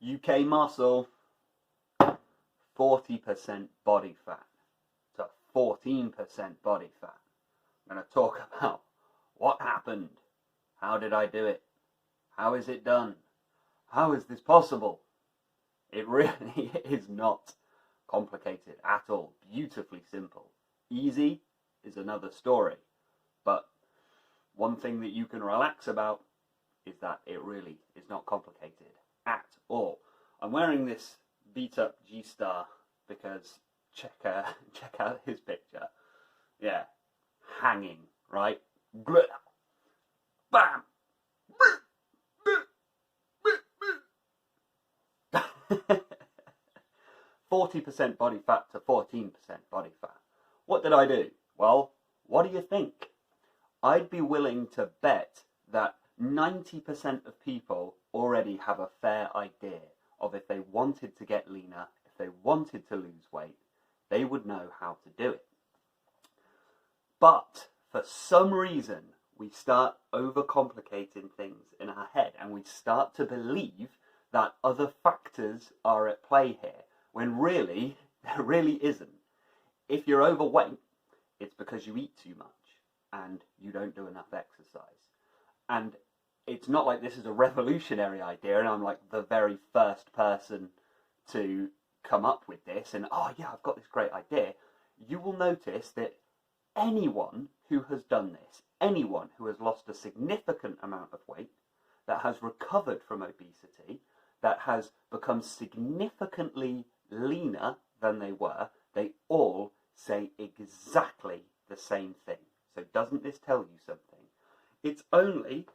UK muscle, 40% body fat to 14% body fat. I'm going to talk about what happened. How did I do it? How is it done? How is this possible? It really is not complicated at all. Beautifully simple. Easy is another story. But one thing that you can relax about is that it really is not complicated at all. I'm wearing this beat up G-Star because check out his picture. Yeah, hanging, right? Bam! 40% body fat to 14% body fat. What did I do? Well, what do you think? I'd be willing to bet that 90% of people already have a fair idea of if they wanted to get leaner, if they wanted to lose weight, they would know how to do it. But for some reason, we start overcomplicating things in our head and we start to believe that other factors are at play here, when really, there really isn't. If you're overweight, it's because you eat too much and you don't do enough exercise. And it's not like this is a revolutionary idea and I'm like the very first person to come up with this and, oh yeah, I've got this great idea. You will notice that anyone who has done this, anyone who has lost a significant amount of weight, that has recovered from obesity, that has become significantly leaner than they were, they all say exactly the same thing. So doesn't this tell you something? It's only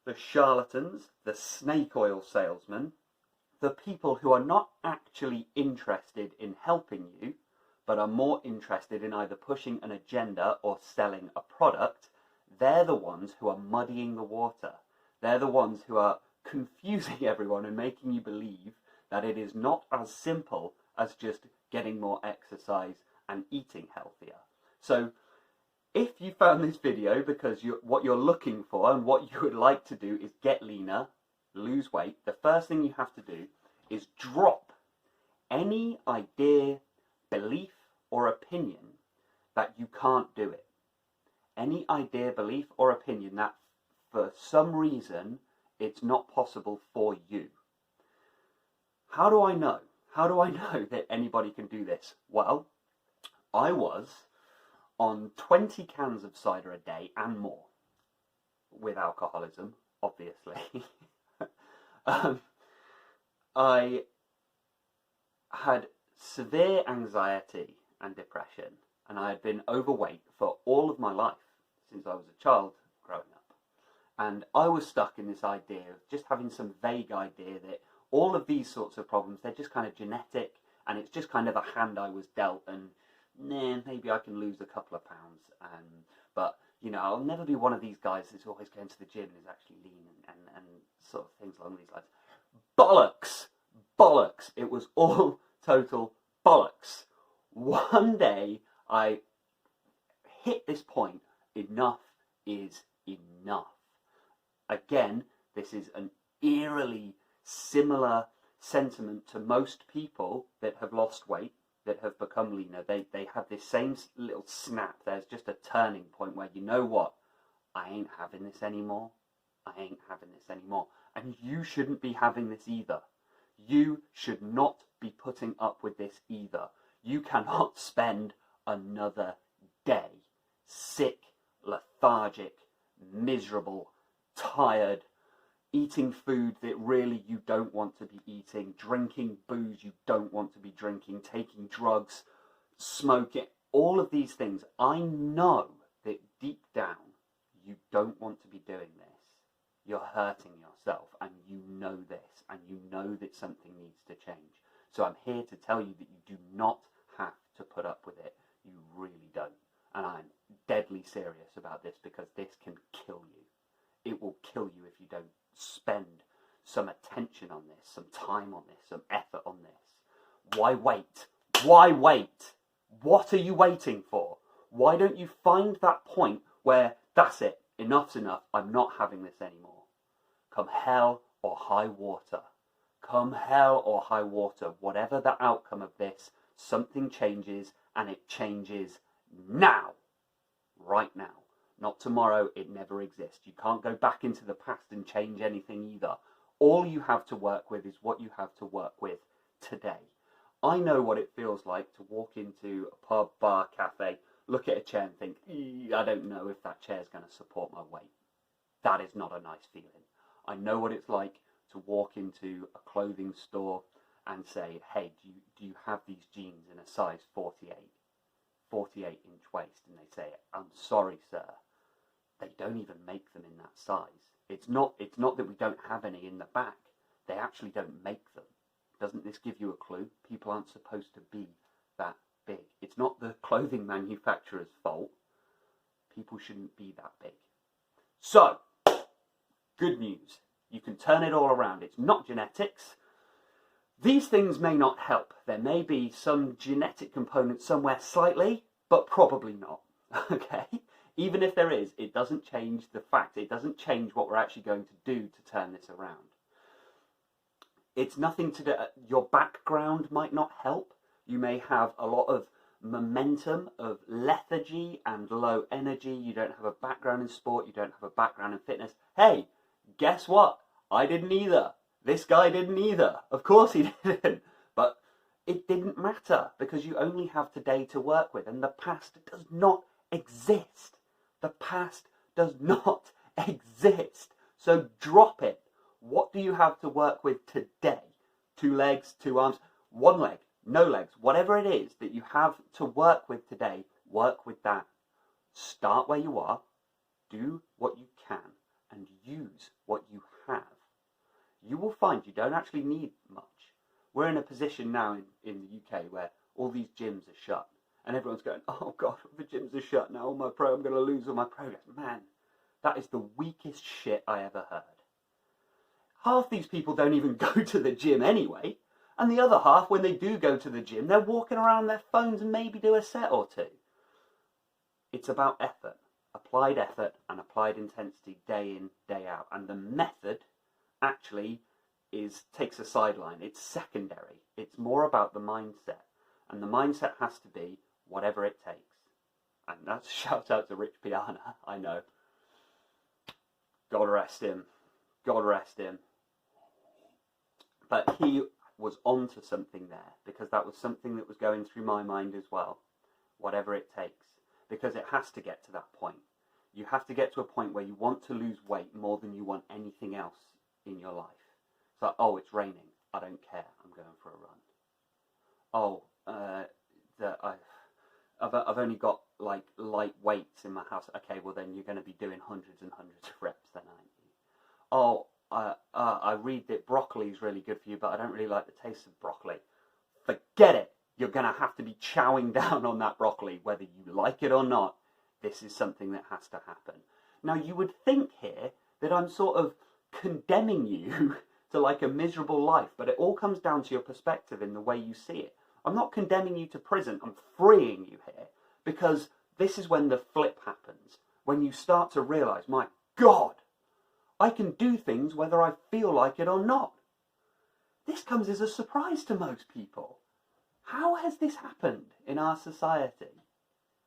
the charlatans, the snake oil salesmen, the people who are not actually interested in helping you, but are more interested in either pushing an agenda or selling a product. They're the ones who are muddying the water. They're the ones who are confusing everyone and making you believe that it is not as simple as just getting more exercise and eating healthier. So if you found this video because what you're looking for and what you would like to do is get leaner, lose weight, the first thing you have to do is drop any idea, belief or opinion that you can't do it. Any idea, belief or opinion that for some reason it's not possible for you. How do I know? How do I know that anybody can do this? Well, I was on 20 cans of cider a day and more, with alcoholism, obviously. I had severe anxiety and depression, and I had been overweight for all of my life, since I was a child growing up. And I was stuck in this idea of just having some vague idea that all of these sorts of problems, they're just kind of genetic, and it's just kind of a hand I was dealt, and maybe I can lose a couple of pounds, but you know, I'll never be one of these guys that's always going to the gym and is actually lean and sort of things along these lines. Bollocks! Bollocks! It was all total bollocks. One day I hit this point, enough is enough. Again, this is an eerily similar sentiment to most people that have lost weight, that have become leaner. They have this same little snap. There's just a turning point where, you know what, I ain't having this anymore. I ain't having this anymore. And you shouldn't be having this either. You should not be putting up with this either. You cannot spend another day sick, lethargic, miserable, tired, eating food that really you don't want to be eating, drinking booze you don't want to be drinking, taking drugs, smoking, all of these things. I know that deep down you don't want to be doing this. You're hurting yourself and you know this, and you know that something needs to change. So I'm here to tell you that you do not have to put up with it. You really don't. And I'm deadly serious about this because this can kill you. It will kill you if you don't spend some attention on this, some time on this, some effort on this. Why wait? Why wait? What are you waiting for? Why don't you find that point where that's it, enough's enough, I'm not having this anymore. Come hell or high water. come hell or high water, whatever the outcome of this, something changes, and it changes now. Right now. Not tomorrow, it never exists. You can't go back into the past and change anything either. All you have to work with is what you have to work with today. I know what it feels like to walk into a pub, bar, cafe, look at a chair and think, I don't know if that chair is going to support my weight. That is not a nice feeling. I know what it's like to walk into a clothing store and say, hey, do you have these jeans in a size 48 inch waist? And they say, I'm sorry, sir. They don't even make them in that size. It's not that we don't have any in the back. They actually don't make them. Doesn't this give you a clue? People aren't supposed to be that big. It's not the clothing manufacturer's fault. People shouldn't be that big. So, good news. You can turn it all around. It's not genetics. These things may not help. There may be some genetic component somewhere slightly, but probably not. Okay? Even if there is, it doesn't change the fact. It doesn't change what we're actually going to do to turn this around. It's nothing to do. Your background might not help. You may have a lot of momentum, of lethargy and low energy. You don't have a background in sport. You don't have a background in fitness. Hey, guess what? I didn't either. This guy didn't either. Of course he didn't. But it didn't matter because you only have today to work with. And the past does not exist. The past does not exist. So drop it. What do you have to work with today? 2 legs, 2 arms, 1 leg, no legs, whatever it is that you have to work with today, work with that. Start where you are, do what you can, and use what you have. You will find you don't actually need much. We're in a position now in the UK where all these gyms are shut, and everyone's going, oh God, the gyms are shut now, I'm going to lose all my progress. Man, that is the weakest shit I ever heard. Half these people don't even go to the gym anyway, and the other half, when they do go to the gym, they're walking around their phones and maybe do a set or 2. It's about effort, applied effort and applied intensity day in, day out. And the method actually takes a sideline. It's secondary. It's more about the mindset. And the mindset has to be whatever it takes. And that's a shout out to Rich Piana, I know. God rest him. God rest him. But he was onto something there, because that was something that was going through my mind as well. Whatever it takes. Because it has to get to that point. You have to get to a point where you want to lose weight more than you want anything else in your life. It's like, oh, it's raining. I don't care. I'm going for a run. Oh, I've only got like light weights in my house. Okay, well then you're going to be doing hundreds and hundreds of reps then, aren't you? Oh, I read that broccoli is really good for you, but I don't really like the taste of broccoli. Forget it. You're going to have to be chowing down on that broccoli, whether you like it or not. This is something that has to happen. Now, you would think here that I'm sort of condemning you to like a miserable life, but it all comes down to your perspective in the way you see it. I'm not condemning you to prison. I'm freeing you here, because this is when the flip happens. When you start to realize, my God, I can do things whether I feel like it or not. This comes as a surprise to most people. How has this happened in our society?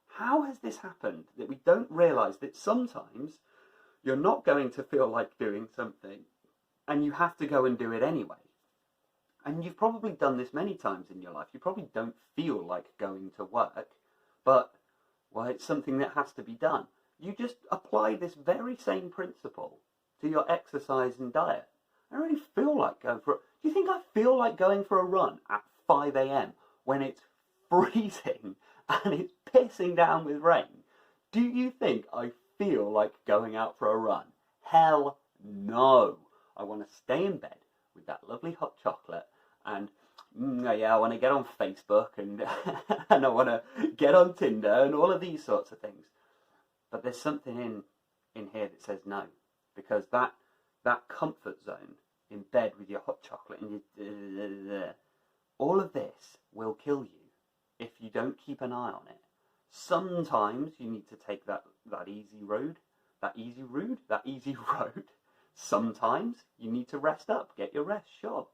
How has this happened that we don't realise that sometimes you're not going to feel like doing something and you have to go and do it anyway? And you've probably done this many times in your life. You probably don't feel like going to work, but, well, it's something that has to be done. You just apply this very same principle to your exercise and diet. I don't really feel like going for it. Do you think I feel like going for a run at 5 a.m. when it's freezing and it's pissing down with rain? Do you think I feel like going out for a run? Hell no. I want to stay in bed with that lovely hot chocolate and I want to get on Facebook and and I want to get on Tinder and all of these sorts of things. But there's something in here that says no, because that comfort zone in bed with your hot chocolate and all of this will kill you if you don't keep an eye on it. Sometimes you need to take that easy road. Sometimes you need to rest up, get your rest, sure.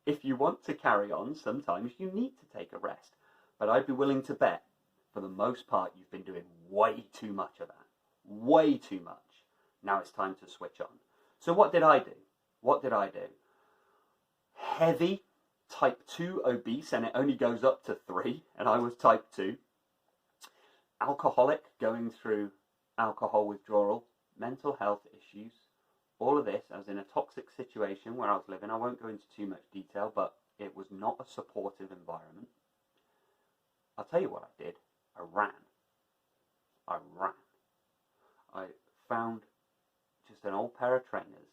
if you want to carry on, sometimes you need to take a rest. But I'd be willing to bet, for the most part, you've been doing way too much of that. Way too much. Now it's time to switch on. So what did I do? What did I do? Heavy type 2 obese, and it only goes up to 3, and I was type 2. Alcoholic, going through alcohol withdrawal, mental health issues, all of this. I was in a toxic situation where I was living. I won't go into too much detail, but it was not a supportive environment. I'll tell you what I did. I ran. I found just an old pair of trainers.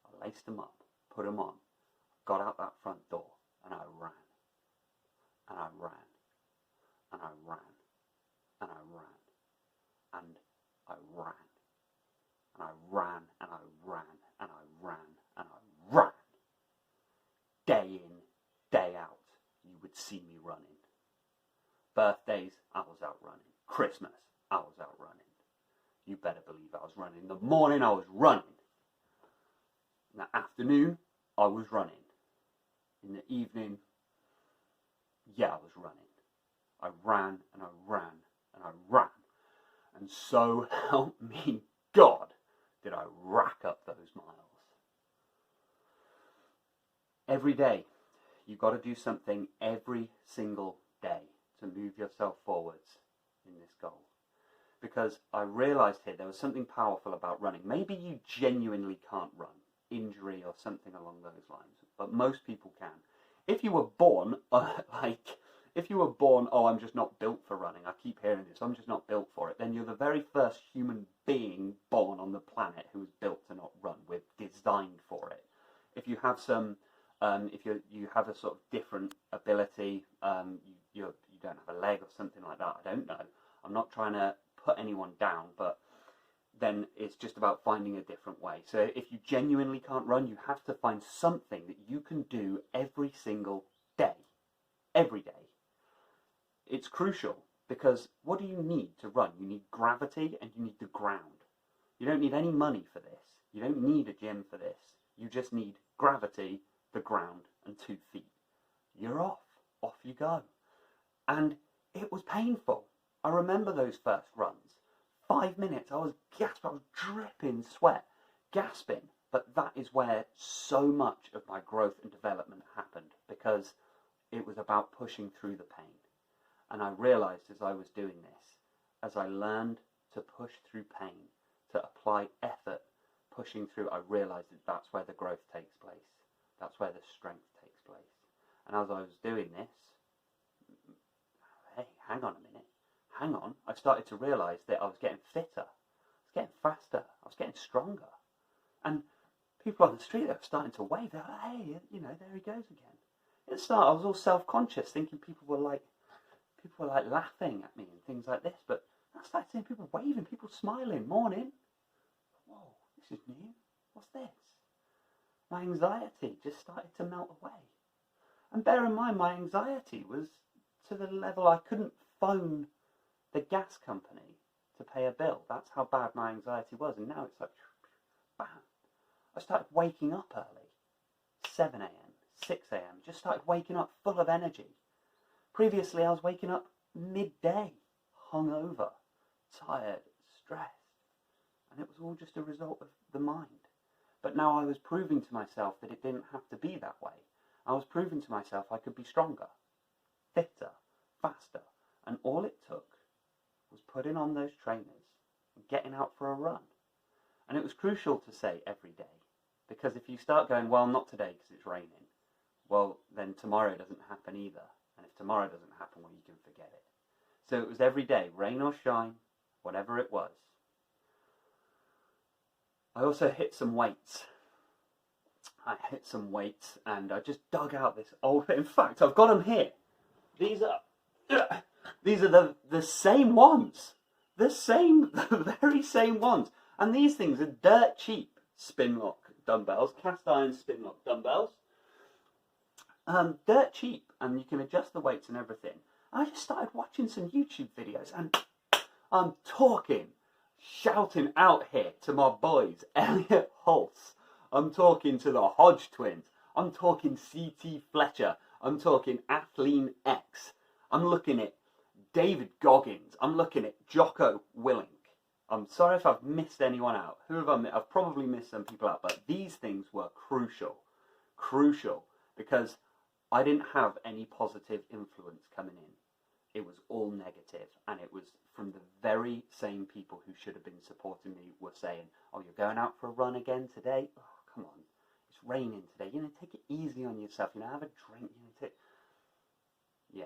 I laced them up, put them on, got out that front door, and I ran. And I ran. And I ran. And I ran. And I ran. And I ran. And I ran. And I ran. And I ran. Day in, day out, you would see me running. Birthdays, I was out running. Christmas, I was out running. You better believe I was running. In the morning, I was running. In the afternoon, I was running. In the evening, yeah, I was running. I ran and I ran and I ran. And so help me God, did I rack up those miles. Every day, you've got to do something every single day to move yourself forwards in this goal. Because I realised here there was something powerful about running. Maybe you genuinely can't run, injury or something along those lines, but most people can. If you were born, oh, I'm just not built for running, I keep hearing this, I'm just not built for it, then you're the very first human being born on the planet who is built to not run. We're designed for it. If you have some, if you have a sort of different ability, you don't have a leg or something like that, I don't know. I'm not trying to put anyone down, but then it's just about finding a different way. So if you genuinely can't run, you have to find something that you can do every single day. Every day. It's crucial, because what do you need to run? You need gravity and you need the ground. You don't need any money for this. You don't need a gym for this. You just need gravity, the ground, and 2 feet. You're off. Off you go. And it was painful. I remember those first runs. 5 minutes, I was gasping, I was dripping sweat, gasping. But that is where so much of my growth and development happened, because it was about pushing through the pain. And I realised as I was doing this, as I learned to push through pain, to apply effort, pushing through, I realised that that's where the growth takes place. That's where the strength takes place. And as I was doing this, hey, hang on a minute. Hang on, I started to realise that I was getting fitter, I was getting faster, I was getting stronger. And people on the street, they were starting to wave. They're like, hey, you know, there he goes again. At the start, I was all self-conscious, thinking people were like laughing at me and things like this. But I started seeing people waving, people smiling, morning. Whoa, this is new. What's this? My anxiety just started to melt away. And bear in mind, my anxiety was to the level I couldn't phone the gas company to pay a bill. That's how bad my anxiety was. And now it's like, bam. I started waking up early, 7 a.m., 6 a.m., just started waking up full of energy. Previously, I was waking up midday, hungover, tired, stressed. And it was all just a result of the mind. But now I was proving to myself that it didn't have to be that way. I was proving to myself I could be stronger, fitter, faster. And all it took was putting on those trainers and getting out for a run. And it was crucial to say every day. Because if you start going, well, not today because it's raining, well, then tomorrow doesn't happen either. And if tomorrow doesn't happen, well, you can forget it. So it was every day, rain or shine, whatever it was. I also hit some weights. And I just dug out this old... In fact, I've got them here. These are the same ones. The very same ones. And these things are dirt cheap spin lock dumbbells, cast iron spin lock dumbbells. Dirt cheap, and you can adjust the weights and everything. I just started watching some YouTube videos, and I'm shouting out here to my boys, Elliot Hulse. I'm talking to the Hodge twins. I'm talking CT Fletcher. I'm talking Athlean X. I'm looking at David Goggins. I'm looking at Jocko Willink. I'm sorry if I've missed anyone out. Who have I missed? I've probably missed some people out, but these things were crucial. Crucial, because I didn't have any positive influence coming in. It was all negative, and it was from the very same people who should have been supporting me were saying, oh, you're going out for a run again today? Oh, come on. It's raining today. Take it easy on yourself. Have a drink. Yeah,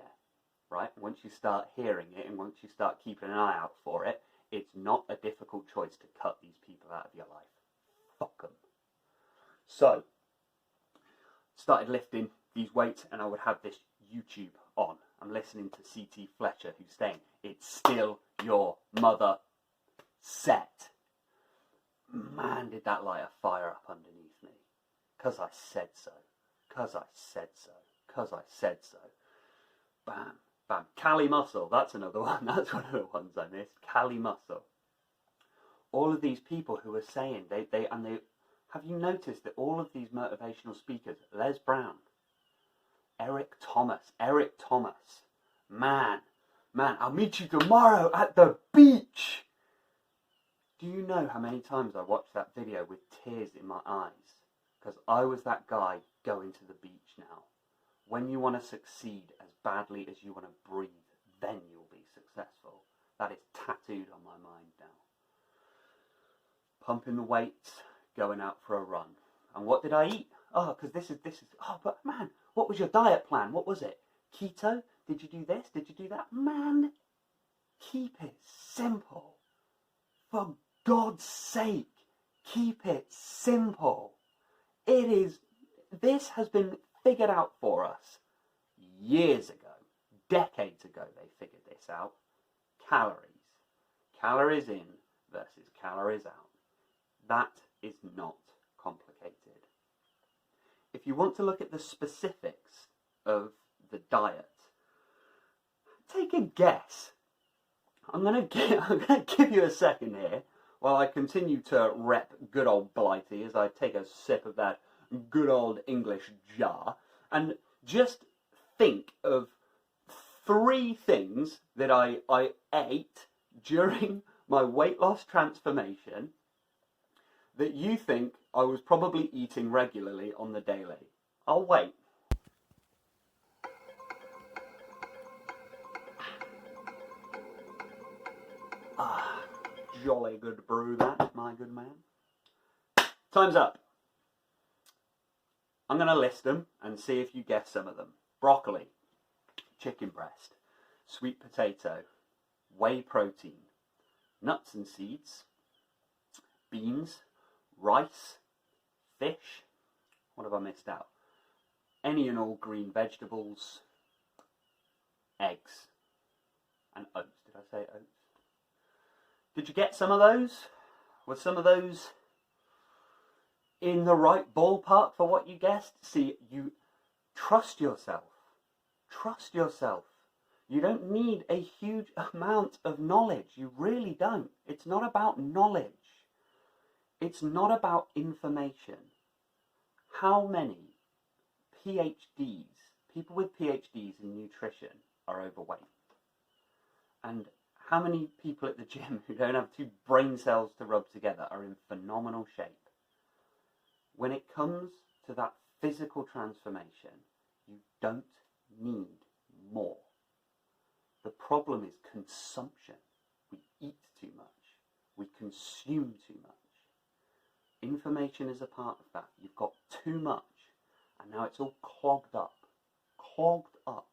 right? Once you start hearing it and once you start keeping an eye out for it, it's not a difficult choice to cut these people out of your life. Fuck them. So, started lifting these weights, and I would have this YouTube on. I'm listening to CT Fletcher, who's saying, it's still your mother set. Man, did that light a fire up underneath me. 'Cause I said so. 'Cause I said so. 'Cause I said so. Bam, bam. Cali muscle, that's another one. That's one of the ones I missed. Cali muscle. All of these people who are saying, have you noticed that all of these motivational speakers, Les Brown, Eric Thomas, man, I'll meet you tomorrow at the beach. Do you know how many times I watched that video with tears in my eyes? Because I was that guy going to the beach now. When you want to succeed as badly as you want to breathe, then you'll be successful. That is tattooed on my mind now. Pumping the weights, going out for a run. And what did I eat? Oh, because this is, oh, but man, what was your diet plan? What was it? Keto? Did you do this? Did you do that? Man, keep it simple. For God's sake, keep it simple. This has been figured out for us years ago, decades ago they figured this out. Calories. Calories in versus calories out. That is not complicated. If you want to look at the specifics of the diet, take a guess. I'm going to give you a second here while I continue to rep good old Blighty as I take a sip of that good old English jar, and just think of 3 things that I ate during my weight loss transformation that you think I was probably eating regularly on the daily. I'll wait. Ah, jolly good brew that, my good man. Time's up. I'm going to list them and see if you guess some of them. Broccoli, chicken breast, sweet potato, whey protein, nuts and seeds, beans, rice, fish. What have I missed out? Any and all green vegetables, eggs, and oats. Did I say oats? Did you get some of those? Were some of those in the right ballpark for what you guessed? See, you trust yourself. Trust yourself. You don't need a huge amount of knowledge. You really don't. It's not about knowledge. It's not about information. How many PhDs, people with PhDs in nutrition, are overweight? And how many people at the gym who don't have 2 brain cells to rub together are in phenomenal shape? When it comes to that physical transformation, you don't need more. The problem is consumption. We eat too much. We consume too much. Information is a part of that. You've got too much, and now it's all clogged up. Clogged up.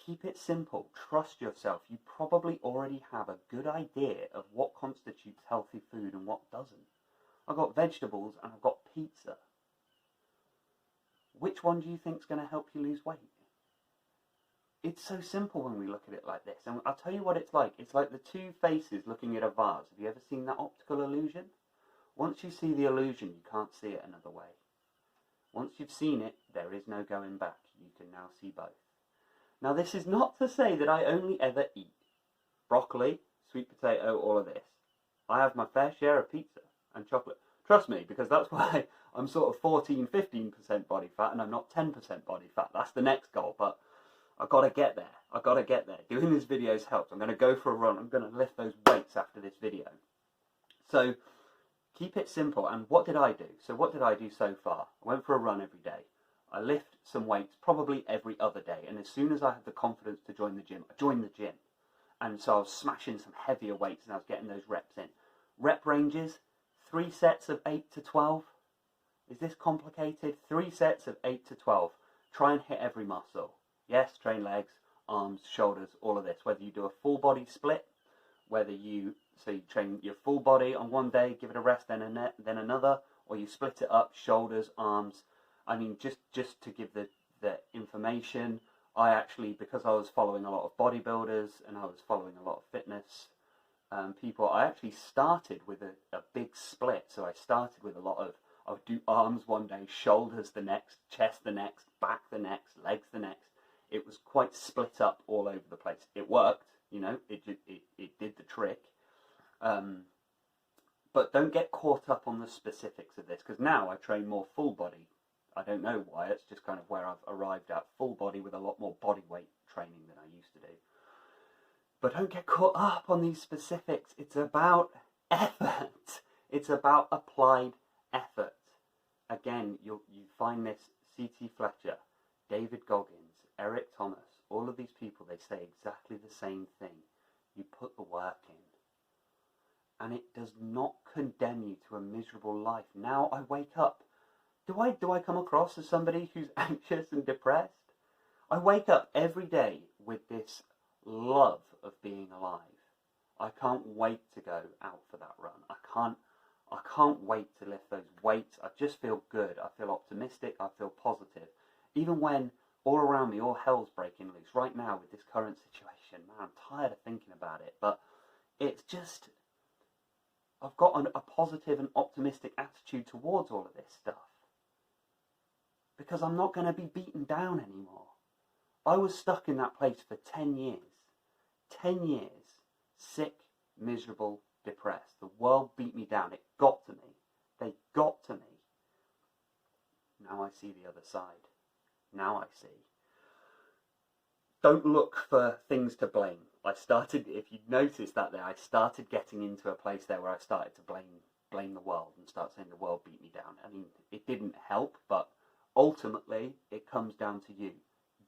Keep it simple. Trust yourself. You probably already have a good idea of what constitutes healthy food and what doesn't. I've got vegetables and I've got pizza. Which one do you think is going to help you lose weight? It's so simple when we look at it like this. And I'll tell you what it's like. It's like the 2 faces looking at a vase. Have you ever seen that optical illusion? Once you see the illusion, you can't see it another way. Once you've seen it, there is no going back. You can now see both. Now, this is not to say that I only ever eat broccoli, sweet potato, all of this. I have my fair share of pizza and chocolate. Trust me, because that's why I'm sort of 14, 15% body fat, and I'm not 10% body fat. That's the next goal, but I've got to get there. I've got to get there. Doing these videos helps. I'm going to go for a run. I'm going to lift those weights after this video. So keep it simple. And what did I do? So what did I do so far? I went for a run every day. I lift some weights probably every other day. And as soon as I had the confidence to join the gym, I joined the gym. And so I was smashing some heavier weights and I was getting those reps in. Rep ranges, 3 sets of 8 to 12. Is this complicated? 3 sets of 8 to 12. Try and hit every muscle. Yes, train legs, arms, shoulders, all of this. Whether you do a full body split, whether you train your full body on one day, give it a rest, then another, or you split it up, shoulders, arms. I mean, just to give the information, I actually, because I was following a lot of bodybuilders and I was following a lot of fitness people, I actually started with a big split. So I started with a lot of, I would do arms one day, shoulders the next, chest the next, back the next, legs the next. It was quite split up all over the place. It worked, you know, it did the trick. But don't get caught up on the specifics of this, because now I train more full body. I don't know why, it's just kind of where I've arrived at, full body with a lot more body weight training than I used to do. But don't get caught up on these specifics. It's about effort. It's about applied effort. Again, you find this C.T. Fletcher, David Goggins, Eric Thomas, all of these people, they say exactly the same thing. You put the work in. And it does not condemn you to a miserable life. Now I wake up. Do I come across as somebody who's anxious and depressed? I wake up every day with this love of being alive. I can't wait to go out for that run. I can't wait to lift those weights. I just feel good. I feel optimistic. I feel positive. Even when all around me, all hell's breaking loose. Right now with this current situation, man, I'm tired of thinking about it. But it's just, I've got a positive and optimistic attitude towards all of this stuff. Because I'm not going to be beaten down anymore. I was stuck in that place for 10 years. 10 years. Sick, miserable, depressed. The world beat me down. It got to me. They got to me. Now I see the other side. Now I see. Don't look for things to blame. I started, if you noticed that there, I started getting into a place there where I started to blame the world and start saying the world beat me down. I mean, it didn't help, but ultimately it comes down to you.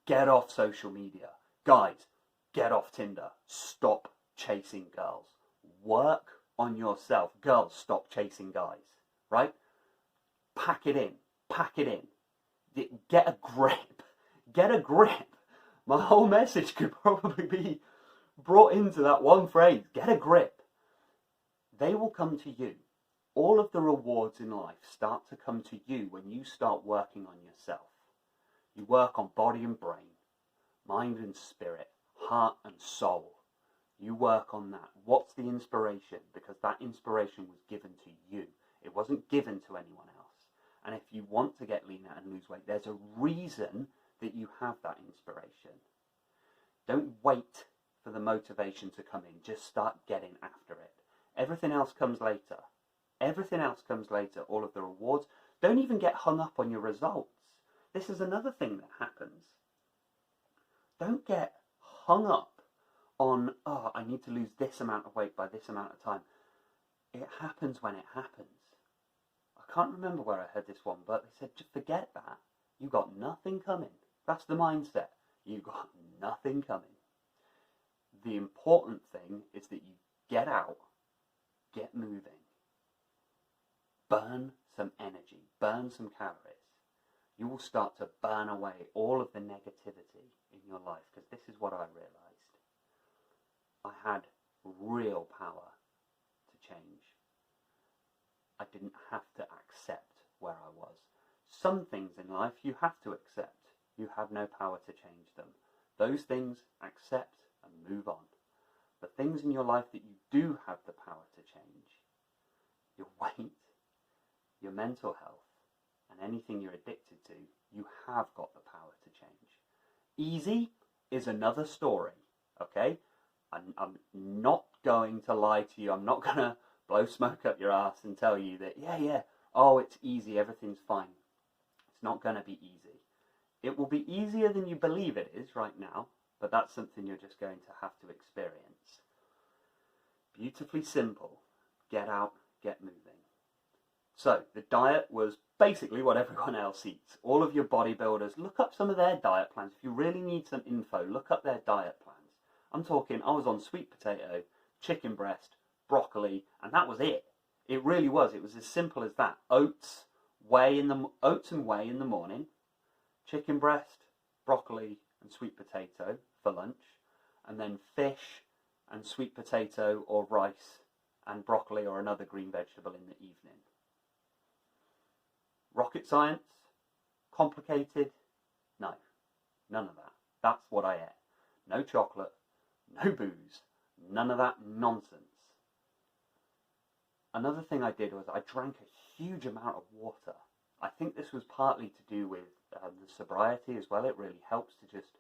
Get off social media. Guys, get off Tinder. Stop chasing girls. Work on yourself. Girls, stop chasing guys. Right? Pack it in. Pack it in. Get a grip. Get a grip. My whole message could probably be brought into that one phrase. Get a grip. They will come to you. All of the rewards in life start to come to you when you start working on yourself. You work on body and brain, mind and spirit, heart and soul. You work on that. What's the inspiration? Because that inspiration was given to you. It wasn't given to anyone else. And if you want to get leaner and lose weight, there's a reason that you have that inspiration. Don't wait for the motivation to come in. Just start getting after it. Everything else comes later. Everything else comes later. All of the rewards. Don't even get hung up on your results. This is another thing that happens. Don't get hung up on, oh, I need to lose this amount of weight by this amount of time. It happens when it happens. I can't remember where I heard this one, but they said, just forget that. You got nothing coming. That's the mindset. You got nothing coming. The important thing is that you get out, get moving, burn some energy, burn some calories. You will start to burn away all of the negativity in your life, because this is what I realized. I had real power to change. I didn't have to accept where I was. Some things in life you have to accept. You have no power to change them. Those things, accept and move on. The things in your life that you do have the power to change, your weight, your mental health, and anything you're addicted to, you have got the power to change. Easy is another story, okay? I'm not going to lie to you. I'm not going to blow smoke up your ass and tell you that, yeah, oh, it's easy, everything's fine. It's not going to be easy. It will be easier than you believe it is right now, but that's something you're just going to have to experience. Beautifully simple. Get out, get moving. So, the diet was basically what everyone else eats. All of your bodybuilders, look up some of their diet plans. If you really need some info, look up their diet plans. I'm talking, I was on sweet potato, chicken breast, broccoli, and that was it. It really was. It was as simple as that. Oats and whey in the morning, chicken breast, broccoli, and sweet potato for lunch, and then fish and sweet potato or rice and broccoli or another green vegetable in the evening. Rocket science? Complicated? No, none of that. That's what I ate. No chocolate, no booze, none of that nonsense. Another thing I did was I drank a huge amount of water. I think this was partly to do with the sobriety as well. It really helps to just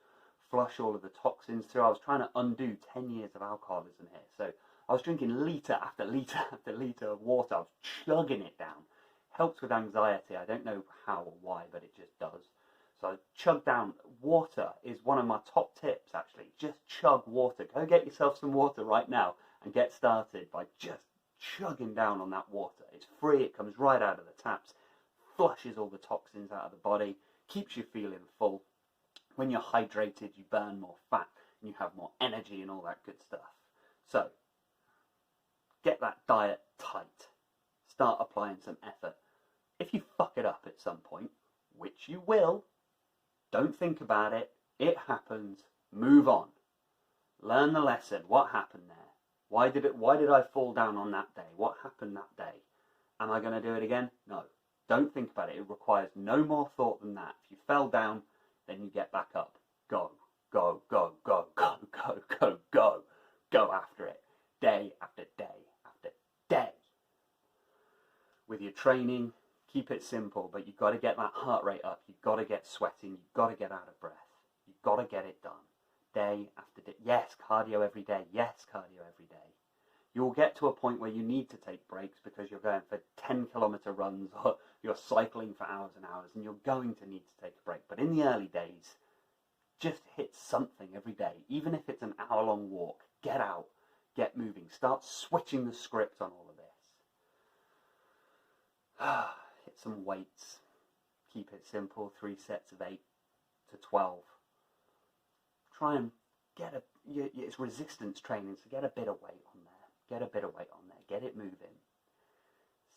flush all of the toxins through. I was trying to undo 10 years of alcoholism here. So I was drinking litre after litre after litre of water. I was chugging it down. Helps with anxiety. I don't know how or why, but it just does. So I chug down. Water is one of my top tips, actually. Just chug water. Go get yourself some water right now and get started by just chugging down on that water. It's free. It comes right out of the taps. Flushes all the toxins out of the body. Keeps you feeling full. When you're hydrated, you burn more fat and you have more energy and all that good stuff. So, get that diet tight. Start applying some effort. If you fuck it up at some point, which you will, don't think about it. It happens. Move on. Learn the lesson. What happened there? Why did I fall down on that day? What happened that day? Am I going to do it again? No. Don't think about it. It requires no more thought than that. If you fell down, then you get back up. Go, go, go, go, go, go, go, go. Go after it. Day after day after day. With your training, keep it simple, but you've got to get that heart rate up. You've got to get sweating. You've got to get out of breath. You've got to get it done. Day after day. Yes, cardio every day. Yes, cardio every day. You'll get to a point where you need to take breaks because you're going for 10-kilometer runs or you're cycling for hours and hours and you're going to need to take a break. But in the early days, just hit something every day. Even if it's an hour-long walk, get out, get moving. Start switching the script on all of this. Hit some weights. Keep it simple. 3 sets of 8 to 12. Try and get it's resistance training, so get a bit of weight on there. Get a bit of weight on there. Get it moving.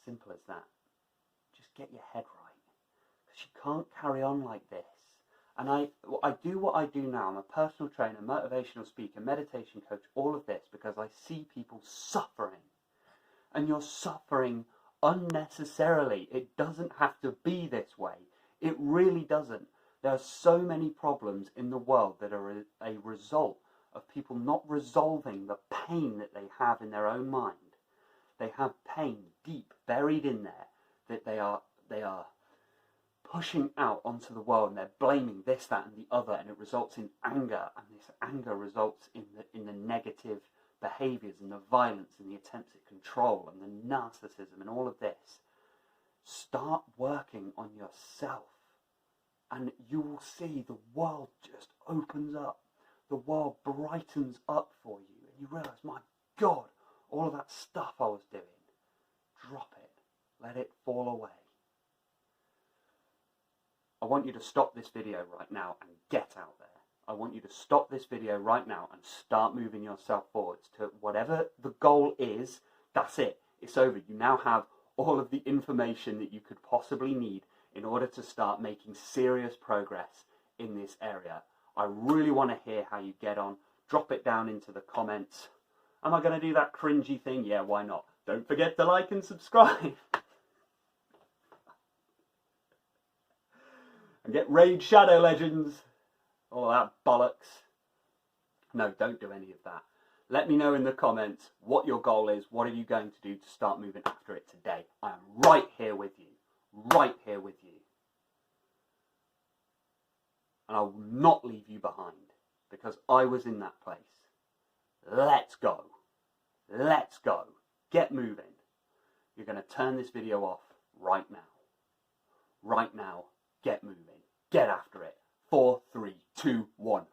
Simple as that. Just get your head right. Because you can't carry on like this. And I do what I do now. I'm a personal trainer, motivational speaker, meditation coach, all of this because I see people suffering. And you're suffering unnecessarily. It doesn't have to be this way. It really doesn't. There are so many problems in the world that are a result of people not resolving the pain that they have in their own mind. They have pain deep, buried in there, that they are pushing out onto the world, and they're blaming this, that, and the other, and it results in anger, and this anger results in the negative behaviours and the violence and the attempts at control and the narcissism and all of this. Start working on yourself, and you will see the world just opens up. The world brightens up for you, and you realise, my God, all of that stuff I was doing, drop it, let it fall away. I want you to stop this video right now and get out there. I want you to stop this video right now and start moving yourself forwards to whatever the goal is. That's it. It's over. You now have all of the information that you could possibly need in order to start making serious progress in this area. I really want to hear how you get on. Drop it down into the comments. Am I going to do that cringy thing? Yeah, why not? Don't forget to like and subscribe. And get Raid Shadow Legends. All that bollocks. No, don't do any of that. Let me know in the comments what your goal is. What are you going to do to start moving after it today? I am right here with you. Right here with you. And I will not leave you behind because I was in that place. Let's go. Let's go. Get moving. You're going to turn this video off right now. Right now, get moving. Get after it. 4, 3, 2, 1.